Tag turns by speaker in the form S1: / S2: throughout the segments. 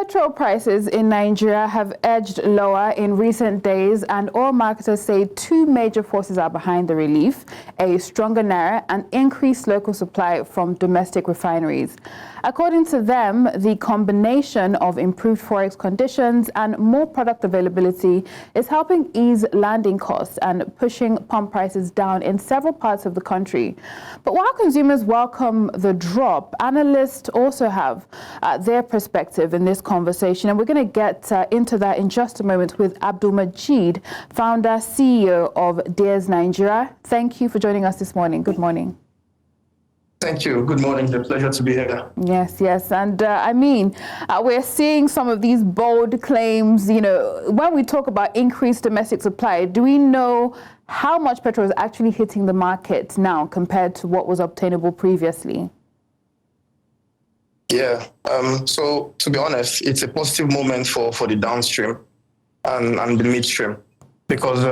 S1: Petrol prices in Nigeria have edged lower in recent days, and oil marketers say two major forces are behind the relief: a stronger Naira and increased local supply from domestic refineries. According to them, the combination of improved forex conditions and more product availability is helping ease landing costs and pushing pump prices down in several parts of the country. But while consumers welcome the drop, analysts also have their perspective in this conversation, and we're going to get into that in just a moment with Abdulmajeed, founder, CEO of Andersen Nigeria. Thank you for joining us this morning. Good morning.
S2: Thank you. Good morning. It's a pleasure to be here.
S1: Yes. And we're seeing some of these bold claims. When we talk about increased domestic supply, do we know how much petrol is actually hitting the market now compared to what was obtainable previously?
S2: Yeah. So to be honest, it's a positive moment for the downstream and the midstream, because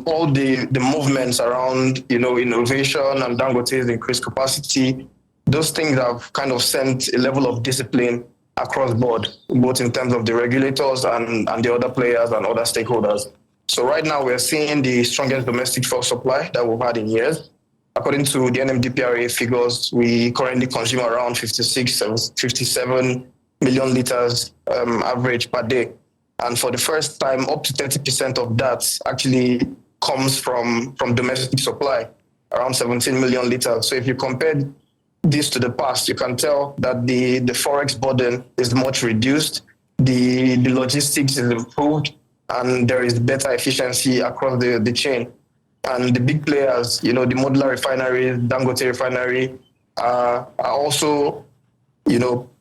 S2: all the movements around, innovation and Dangote's increased capacity, those things have kind of sent a level of discipline across board, both in terms of the regulators and the other players and other stakeholders. So right now we're seeing the strongest domestic fuel supply that we've had in years. According to the NMDPRA figures, we currently consume around 57 million liters average per day. And for the first time, up to 30% of that actually comes from domestic supply, around 17 million liters. So if you compare this to the past, you can tell that the forex burden is much reduced, the logistics is improved, and there is better efficiency across the chain. And the big players, the modular refineries, Dangote refinery, are also,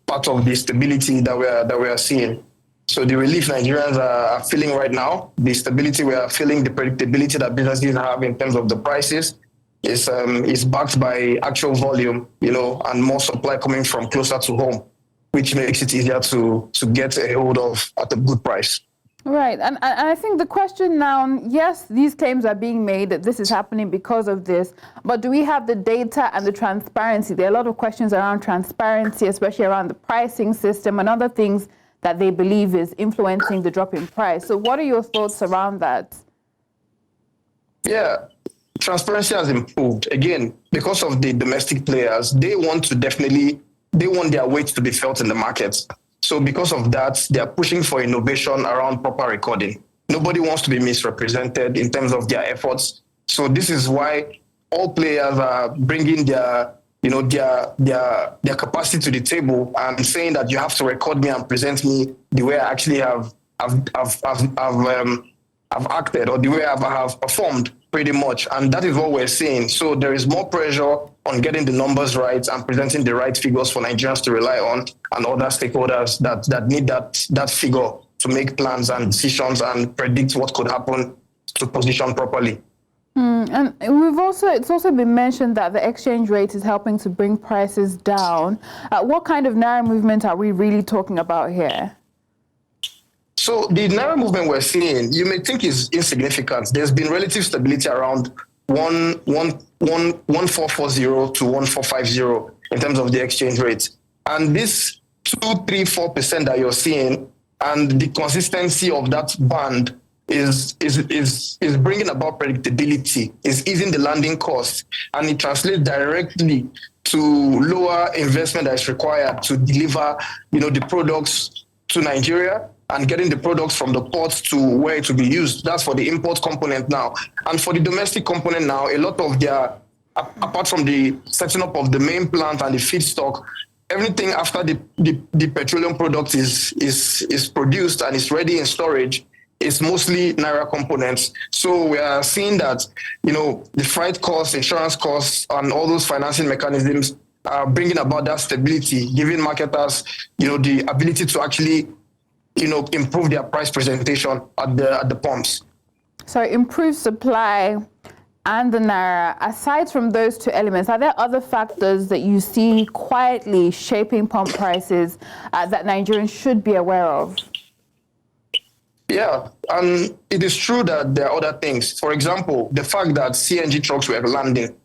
S2: part of the stability that we are seeing. So the relief Nigerians are feeling right now, the stability we are feeling, the predictability that businesses have in terms of the prices is backed by actual volume, and more supply coming from closer to home, which makes it easier to get a hold of at a good price.
S1: Right. And I think the question now, yes, these claims are being made that this is happening because of this, but do we have the data and the transparency? There are a lot of questions around transparency, especially around the pricing system and other things that they believe is influencing the drop in price. So what are your thoughts around that?
S2: Yeah, transparency has improved. Again, because of the domestic players, they want their weight to be felt in the markets. So because of that, they are pushing for innovation around proper recording. Nobody wants to be misrepresented in terms of their efforts. So this is why all players are bringing their capacity to the table and saying that you have to record me and present me the way I actually have acted, or the way I have performed, pretty much. And that is what we're seeing. So there is more pressure on getting the numbers right and presenting the right figures for Nigerians to rely on, and other stakeholders that need that figure to make plans and decisions and predict what could happen to position properly.
S1: And it's also been mentioned that the exchange rate is helping to bring prices down. What kind of Naira movement are we really talking about here?
S2: So the Naira movement we're seeing, you may think is insignificant. There's been relative stability around 1440 to 1450 in terms of the exchange rate. And this 2-3-4% that you're seeing, and the consistency of that band is bringing about predictability, is easing the landing cost, and it translates directly to lower investment that is required to deliver, the products to Nigeria, and getting the products from the ports to where it will be used. That's for the import component now. And for the domestic component now, a lot of apart from the setting up of the main plant and the feedstock, everything after the petroleum product is produced and is ready in storage is mostly Naira components. So we are seeing that, the freight costs, insurance costs, and all those financing mechanisms are bringing about that stability, giving marketers, the ability to actually, improve their price presentation at the pumps.
S1: So improved supply and the Naira, aside from those two elements, are there other factors that you see quietly shaping pump prices that Nigerians should be aware of?
S2: Yeah, and it is true that there are other things. For example, the fact that CNG trucks were landing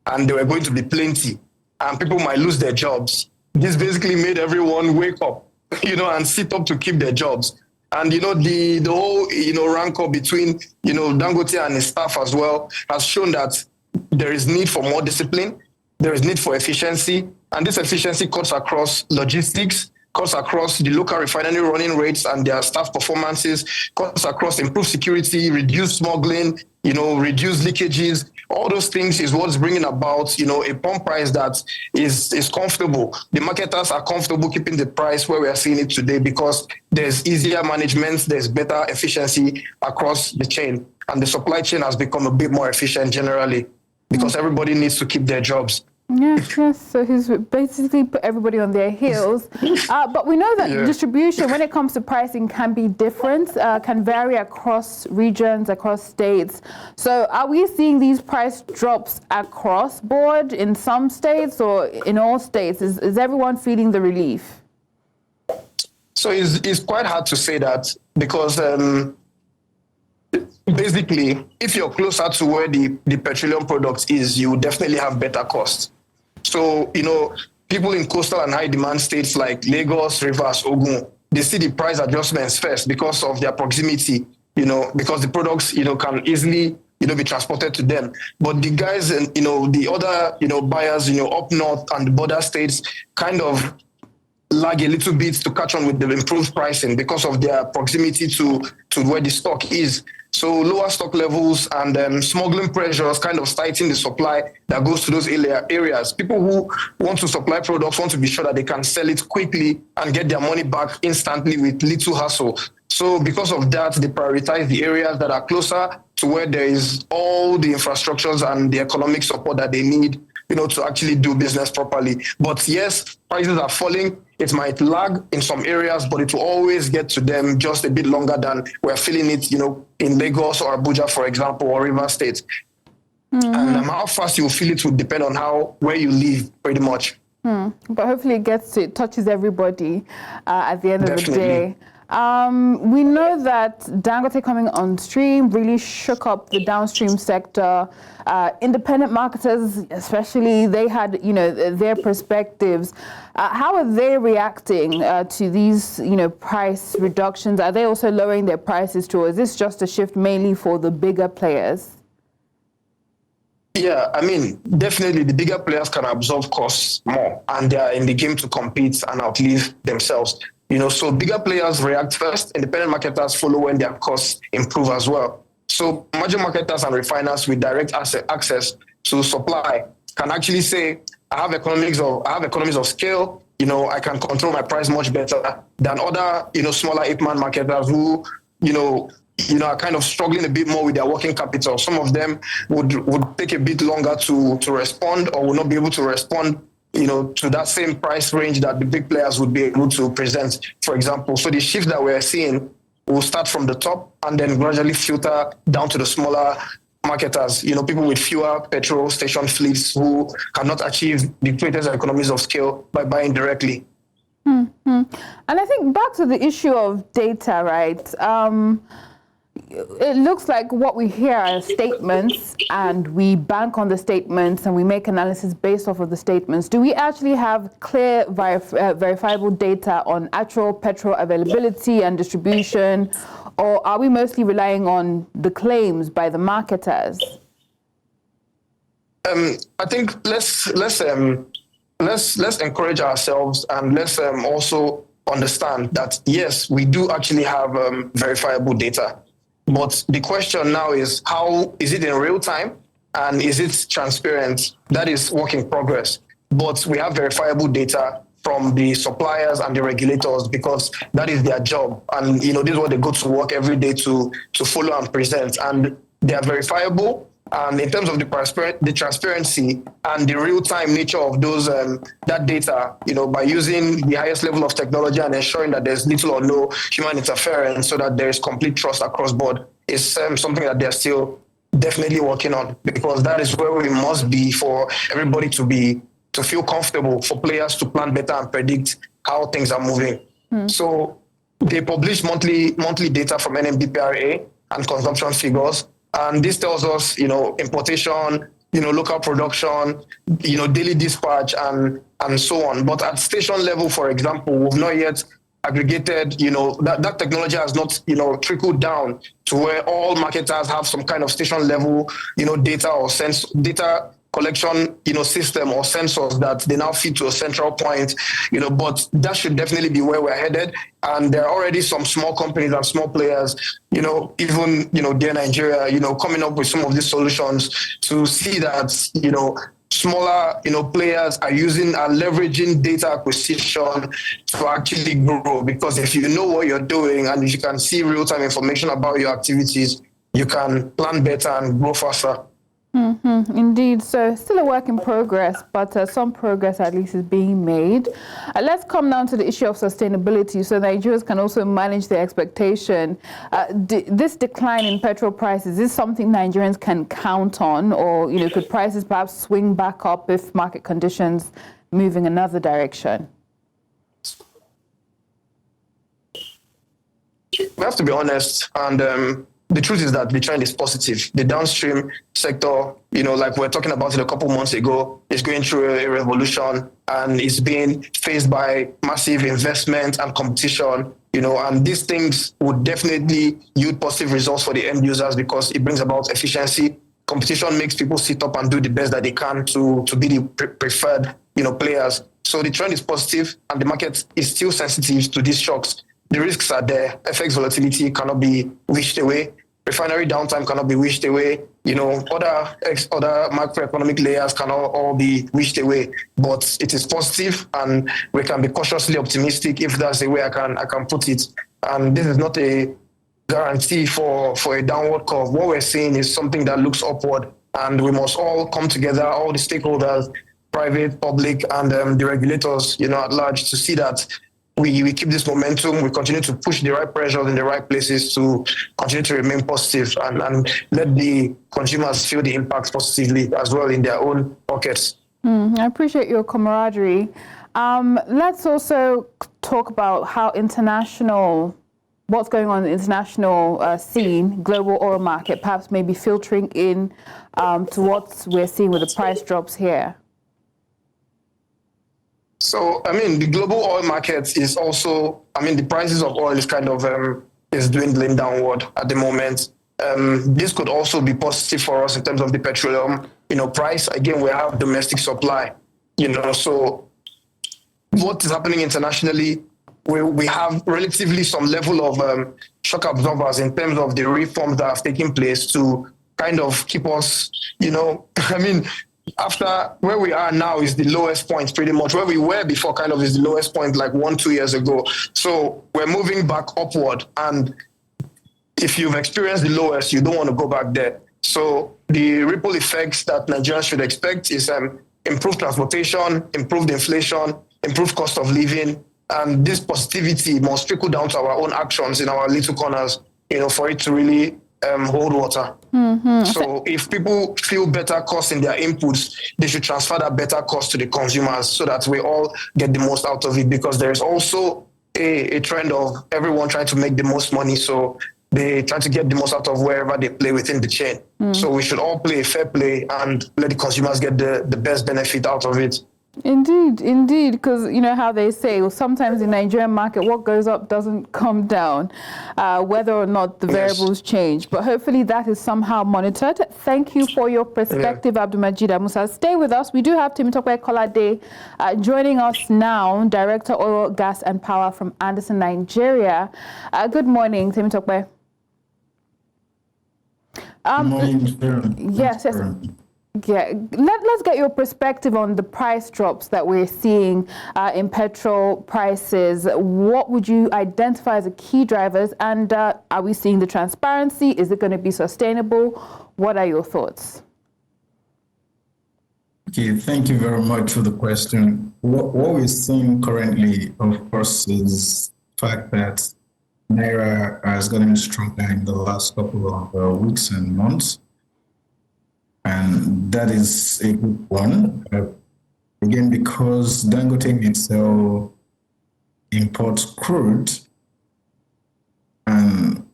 S2: and they were going to be plenty and people might lose their jobs. This basically made everyone wake up and sit up to keep their jobs. And, the whole, rancor between, Dangote and his staff as well has shown that there is need for more discipline. There is need for efficiency. And this efficiency cuts across logistics, cuts across the local refinery running rates and their staff performances, cuts across improved security, reduced smuggling, reduced leakages. All those things is what's bringing about, a pump price that is comfortable. The marketers are comfortable keeping the price where we are seeing it today because there's easier management, there's better efficiency across the chain. And the supply chain has become a bit more efficient generally because everybody needs to keep their jobs.
S1: Yes. So he's basically put everybody on their heels. But we know that distribution, when it comes to pricing, can be different, can vary across regions, across states. So are we seeing these price drops across board in some states or in all states? Is everyone feeling the relief?
S2: So it's quite hard to say that because basically, if you're closer to where the petroleum product is, you definitely have better costs. So, people in coastal and high demand states like Lagos, Rivers, Ogun, they see the price adjustments first because of their proximity, because the products, can easily, be transported to them. But the guys and, the other, buyers, up north and the border states kind of lag a little bit to catch on with the improved pricing because of their proximity to where the stock is. So lower stock levels and smuggling pressures kind of tighten the supply that goes to those areas. People who want to supply products want to be sure that they can sell it quickly and get their money back instantly with little hassle. So because of that, they prioritize the areas that are closer to where there is all the infrastructures and the economic support that they need, to actually do business properly. But yes, prices are falling. It might lag in some areas, but it will always get to them just a bit longer than we're feeling it, in Lagos or Abuja, for example, or Rivers State. And how fast you feel it will depend on where you live, pretty much.
S1: But hopefully it touches everybody at the end of the day. We know that Dangote coming on stream really shook up the downstream sector. Independent marketers, especially, they had, their perspectives. How are they reacting to these, price reductions? Are they also lowering their prices too? Or is this just a shift mainly for the bigger players?
S2: Yeah, definitely the bigger players can absorb costs more and they are in the game to compete and outlive themselves. So bigger players react first, independent marketers follow when their costs improve as well. So major marketers and refiners with direct access to supply can actually say, I have economies of scale, I can control my price much better than other, smaller 8-man marketers who, are kind of struggling a bit more with their working capital. Some of them would take a bit longer to respond or will not be able to respond to that same price range that the big players would be able to present, for example. So the shift that we're seeing will start from the top and then gradually filter down to the smaller marketers, people with fewer petrol station fleets who cannot achieve the greatest economies of scale by buying directly.
S1: And I think back to the issue of data, right? It looks like what we hear are statements and we bank on the statements and we make analysis based off of the statements. Do we actually have clear, verifiable data on actual petrol availability and distribution, or are we mostly relying on the claims by the marketers?
S2: I think let's encourage ourselves and let's also understand that, yes, we do actually have verifiable data. But the question now is, how is it in real time and is it transparent? That is work in progress. But we have verifiable data from the suppliers and the regulators because that is their job. And, this is what they go to work every day to follow and present. And they are verifiable. And in terms of the transparency and the real-time nature of those that data, by using the highest level of technology and ensuring that there's little or no human interference so that there is complete trust across board is something that they're still definitely working on, because that is where we must be for everybody to feel comfortable, for players to plan better and predict how things are moving. So they publish monthly data from NMDPRA and consumption figures. And this tells us, importation, local production, daily dispatch and so on. But at station level, for example, we've not yet aggregated, that technology has not, trickled down to where all marketers have some kind of station level, data or data collection, system or sensors that they now feed to a central point, but that should definitely be where we're headed. And there are already some small companies and small players, even, dear Nigeria, coming up with some of these solutions to see that, smaller, players are leveraging data acquisition to actually grow. Because if you know what you're doing and if you can see real-time information about your activities, you can plan better and grow faster.
S1: Indeed. So still a work in progress, but some progress at least is being made. Let's come down to the issue of sustainability so Nigerians can also manage their expectation. This decline in petrol prices, is something Nigerians can count on, or could prices perhaps swing back up if market conditions move in another direction?
S2: We have to be honest, and the truth is that the trend is positive. The downstream sector, like we were talking about it a couple months ago, is going through a revolution and is being faced by massive investment and competition, and these things would definitely yield positive results for the end users because it brings about efficiency. Competition makes people sit up and do the best that they can to be the preferred, players. So the trend is positive and the market is still sensitive to these shocks. The risks are there. FX volatility cannot be wished away. Refinery downtime cannot be wished away. Other macroeconomic layers cannot all be wished away. But it is positive, and we can be cautiously optimistic if that's the way I can put it. And this is not a guarantee for a downward curve. What we're seeing is something that looks upward, and we must all come together, all the stakeholders, private, public, and the regulators, at large, to see that we keep this momentum, we continue to push the right pressures in the right places to continue to remain positive and let the consumers feel the impact positively as well in their own pockets.
S1: I appreciate your camaraderie. Let's also talk about how what's going on in the international scene, global oil market, perhaps maybe filtering in to what we're seeing with the price drops here.
S2: So, the global oil market is also, the prices of oil is kind of, is dwindling downward at the moment. This could also be positive for us in terms of the petroleum, price. Again, we have domestic supply, so what is happening internationally, we have relatively some level of shock absorbers in terms of the reforms that have taken place to kind of keep us, after where we are now is the lowest point pretty much. Where we were before kind of is the lowest point like 1-2 years ago. So we're moving back upward. And if you've experienced the lowest, you don't want to go back there. So the ripple effects that Nigerians should expect is improved transportation, improved inflation, improved cost of living. And this positivity must trickle down to our own actions in our little corners, for it to really hold water. So if people feel better cost in their inputs, they should transfer that better cost to the consumers so that we all get the most out of it, because there is also a trend of everyone trying to make the most money. So they try to get the most out of wherever they play within the chain. So we should all play fair play and let the consumers get the best benefit out of it.
S1: Indeed, because you know how they say, well, sometimes in the Nigerian market, what goes up doesn't come down, whether or not the variables change. But hopefully that is somehow monitored. Thank you for your perspective, Abdulmajeed Amussah. Stay with us. We do have Temitope Kolade joining us now, Director Oil, Gas and Power from Andersen Nigeria. Good morning, Temitope.
S3: Good morning,
S1: yes. Yeah, let's get your perspective on the price drops that we're seeing in petrol prices. What would you identify as the key drivers, and are we seeing the transparency? Is it going to be sustainable? What are your thoughts?
S3: Okay, thank you very much for the question. What we're seeing currently, of course, is the fact that Naira has gotten stronger in the last couple of weeks and months. And that is a good one. Again, because Dangote itself imports crude, and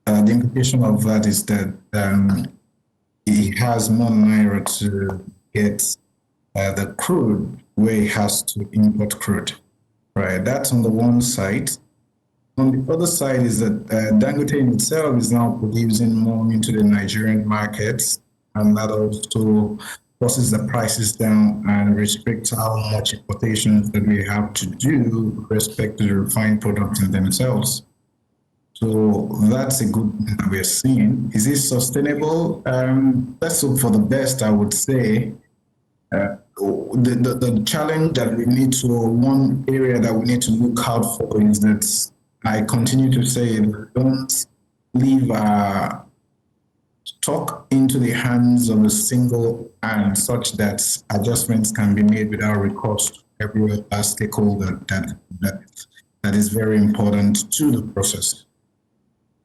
S3: the implication of that is that he has more Naira to get the crude where he has to import crude. Right, that's on the one side. on the other side is that Dangote in itself is now producing more into the Nigerian markets, and that also forces the prices down and restricts how much importations that we have to do with respect to the refined products in themselves. So that's a good thing that we're seeing. Is it sustainable? Let's hope for the best, I would say. The challenge that we need to, one area that we need to look out for is that I continue to say, don't leave stock into the hands of a single hand such that adjustments can be made without recourse to every other stakeholder that is very important to the process.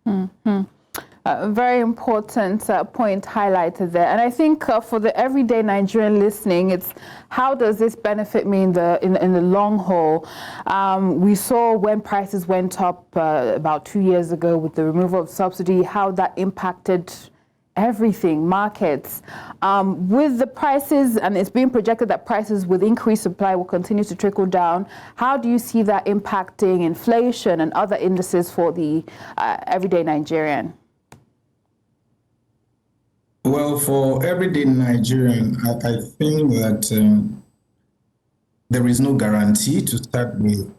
S1: Mm-hmm. Very important point highlighted there, and I think for the everyday Nigerian listening, it's how does this benefit me in the long haul? We saw when prices went up about 2 years ago with the removal of subsidy, how that impacted everything, markets. With the prices, and it's being projected that prices with increased supply will continue to trickle down. How do you see that impacting inflation and other indices for the everyday Nigerian?
S3: Well, for everyday Nigerian, I think that there is no guarantee to start with.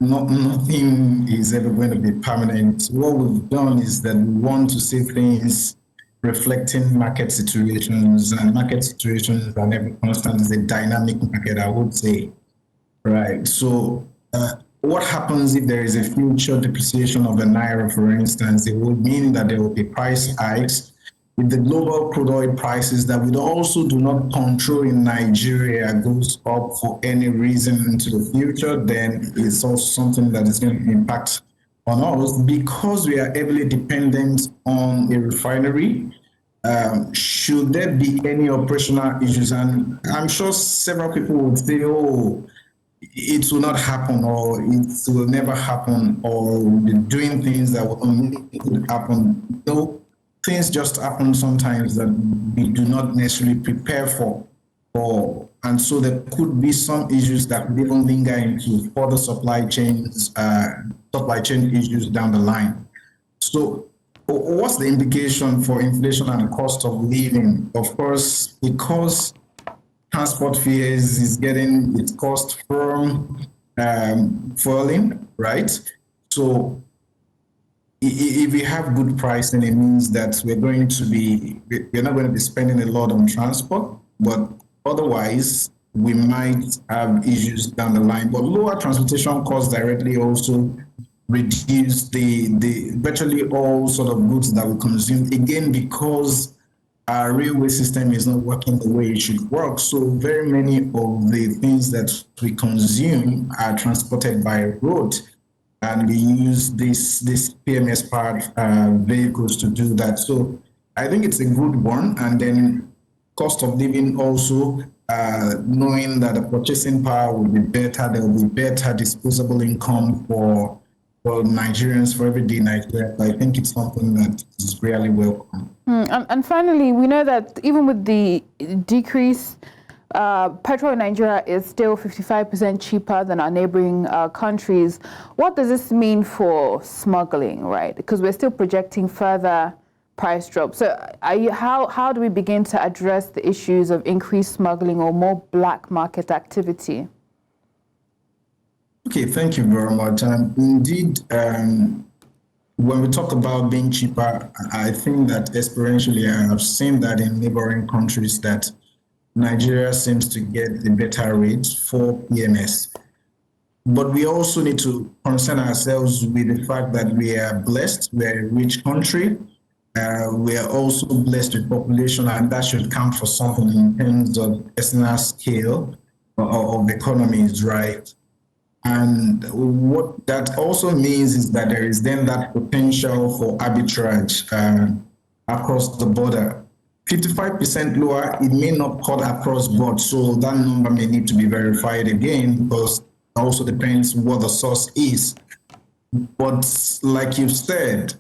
S3: Nothing is ever going to be permanent. What we've done is that we want to see things reflecting market situations, and market situations are never constant. It's a dynamic market, I would say. Right. So what happens if there is a future depreciation of the Naira, for instance? It would mean that there will be price hikes. With the global crude oil prices that we also do not control in Nigeria goes up for any reason into the future, then it's also something that is going to impact on us because we are heavily dependent on a refinery. Should there be any operational issues? And I'm sure several people would say, oh, it will not happen, or it will never happen, or we'll be doing things that will only happen. No. Things just happen sometimes that we do not necessarily prepare for. And so there could be some issues that will even linger into further supply chain issues down the line. So what's the implication for inflation and cost of living? Of course, because transport fares is getting its cost from falling, right? So if we have good pricing, it means that we're not going to be spending a lot on transport, but otherwise we might have issues down the line. But lower transportation costs directly also reduce the virtually all sort of goods that we consume, again, because our railway system is not working the way it should work. So very many of the things that we consume are transported by road. And we use this PMS powered vehicles to do that. So I think it's a good one. And then cost of living also, knowing that the purchasing power will be better, there will be better disposable income for Nigerians, for everyday Nigerians. I think it's something that is really welcome.
S1: And finally, we know that even with the decrease, petrol in Nigeria is still 55% cheaper than our neighboring countries. What does this mean for smuggling, right? Because we're still projecting further price drops. So how do we begin to address the issues of increased smuggling or more black market activity?
S3: Okay, thank you very much. And indeed, when we talk about being cheaper, I think that experientially I have seen that in neighboring countries that Nigeria seems to get the better rates for PMS. But we also need to concern ourselves with the fact that we are blessed, we're a rich country. We are also blessed with population, and that should count for something in terms of personal scale of the economies, right? And what that also means is that there is then that potential for arbitrage across the border. 55% lower, it may not cut across board, so that number may need to be verified again because it also depends what the source is. But like you said,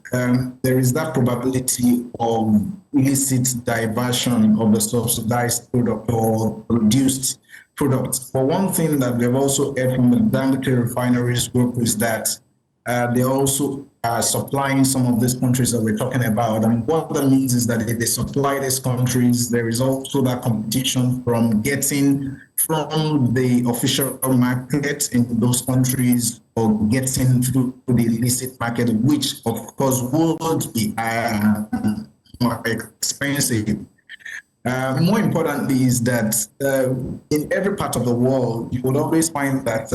S3: there is that probability of illicit diversion of the subsidized product or reduced product. But one thing that we've also heard from the Dangote refineries group is that they also are supplying some of these countries that we're talking about. And what that means is that if they supply these countries, there is also that competition from getting from the official market in those countries or getting through the illicit market, which of course would be more expensive. More importantly is that in every part of the world, you will always find that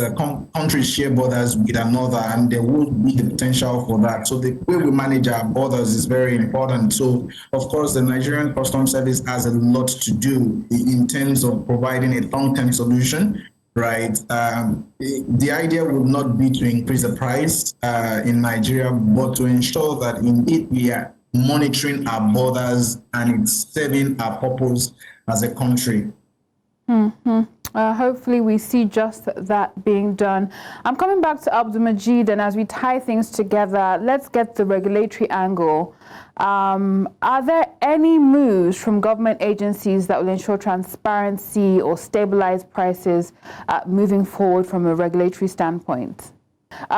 S3: countries share borders with another, and there will be the potential for that. So the way we manage our borders is very important. So, of course, the Nigerian Customs Service has a lot to do in terms of providing a long-term solution. Right. The idea would not be to increase the price in Nigeria, but to ensure that indeed we are monitoring our borders and it's serving our purpose as a country.
S1: Hopefully we see just that being done. I'm coming back to Abdulmajeed, and as we tie things together, let's get the regulatory angle. Are there any moves from government agencies that will ensure transparency or stabilize prices moving forward from a regulatory standpoint?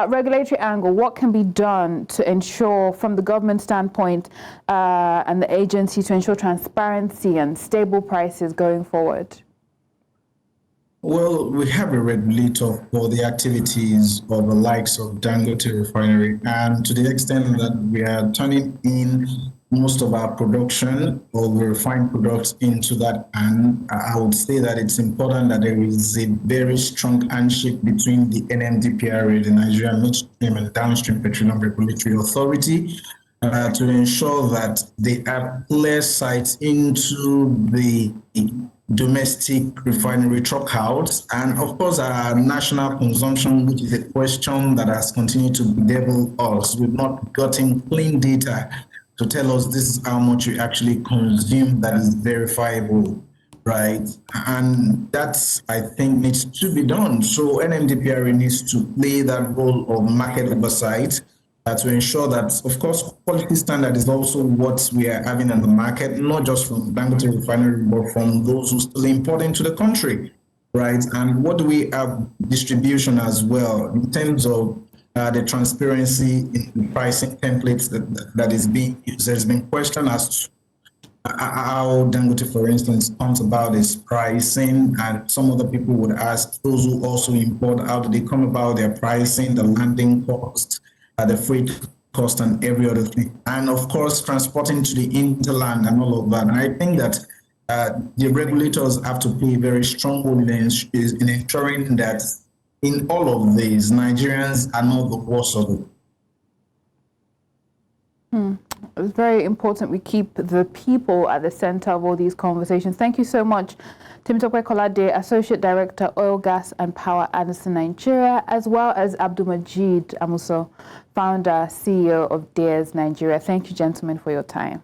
S1: Regulatory angle, what can be done to ensure from the government standpoint and the agency to ensure transparency and stable prices going forward?
S3: Well, we have a regulator for the activities of the likes of Dangote refinery, and to the extent that we are turning in most of our production or the refined products into that, and I would say that it's important that there is a very strong handshake between the NMDPRA, the Nigerian Midstream and Downstream Petroleum Regulatory Authority, to ensure that they have clear sight into the domestic refinery truckouts, and of course our national consumption, which is a question that has continued to bedevil us. We've not gotten clean data to tell us this is how much we actually consume that is verifiable, right? And that's, I think, needs to be done. So NMDPRA needs to play that role of market oversight to ensure that, of course, quality standard is also what we are having in the market, not just from Dangote refinery, but from those who still import into the country, right? And what do we have distribution as well in terms of the transparency in the pricing templates that is being used? There's been question as to how Dangote, for instance, comes about its pricing, and some other people would ask those who also import, how do they come about their pricing, the landing cost, the freight cost, and every other thing, and of course transporting to the interland and all of that. And I think that the regulators have to play a very strong role in ensuring that in all of these, Nigerians are not the worst of it.
S1: It's very important we keep the people at the center of all these conversations. Thank you so much, Temitope Kolade, Associate Director, Oil, Gas and Power, Andersen Nigeria, as well as Abdulmajeed Amussah, Founder, CEO of Andersen Nigeria. Thank you, gentlemen, for your time.